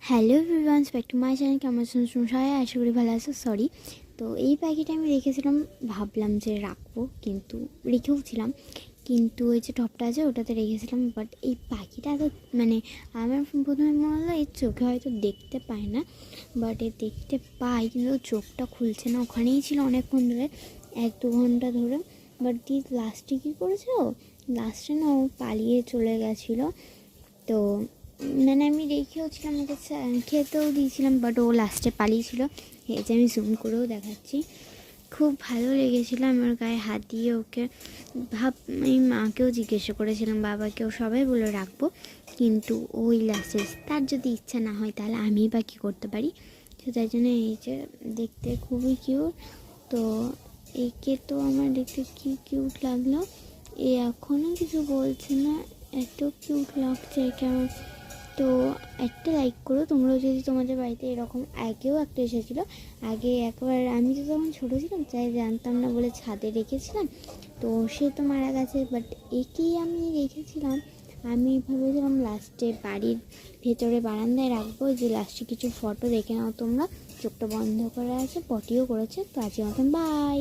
Hello everyone, back to my channel. কেমন আছেন সবাই? আশা করি ভালো আছো। সরি, তো এই পাখিটা আমি রেখেছিলাম, ভাবলাম যে রাখবো, কিন্তু রেখেও ছিলাম, কিন্তু ওই যে টপটা আছে ওটাতে রেখেছিলাম। বাট এই পাখিটা তো মানে আমার প্রথমে মনে হলো এই চোখে হয়তো দেখতে পায় না, বাট এ দেখতে পাই, কিন্তু চোখটা খুলছে না। ওখানেই ছিল অনেকক্ষণ ধরে, 1-2 ঘন্টা ধরে। বাট দি লাস্টে কী করেছে, ও লাস্টে না ও পালিয়ে চলে গেছিলো। তো মানে আমি রেখেও ছিলাম, ওকে খেতেও দিয়েছিলাম, বাট ও লাস্টে পালিয়েছিল। এই যে আমি জুম করেও দেখাচ্ছি। খুব ভালো লেগেছিলো আমার গায়ে হাত দিয়ে ওকে। আমি মাকেও জিজ্ঞাসা করেছিলাম, বাবাকেও, সবাই বলে রাখবো, কিন্তু ওই লাস্টে তার যদি ইচ্ছা না হয় তাহলে আমিই বা কী করতে পারি। তো তাই জন্য এই যে দেখতে খুবই কিউট। তো একে তো আমার দেখতে কি কিউট লাগলো। এ এখনও কিছু বলছে না, এত কিউট লাগছে একে আমার। তো একটা লাইক করো তোমরাও, যদি তোমাদের বাড়িতে এরকম আগেও একটা এসেছিলো। আগে একবার আমি তো তখন ছোটো ছিলাম, তাই জানতাম না বলে ছাদে রেখেছিলাম, তো সে তো মারা গেছে। বাট একেই আমি রেখেছিলাম, আমি ভেবেছিলাম লাস্টে বাড়ির ভেতরে বারান্দায় রাখবো। যে লাস্টে কিছু ফটো দেখে নাও তোমরা। চোখটা বন্ধ করা আছে, পটিও করেছে। তো আজকের মতন বাই।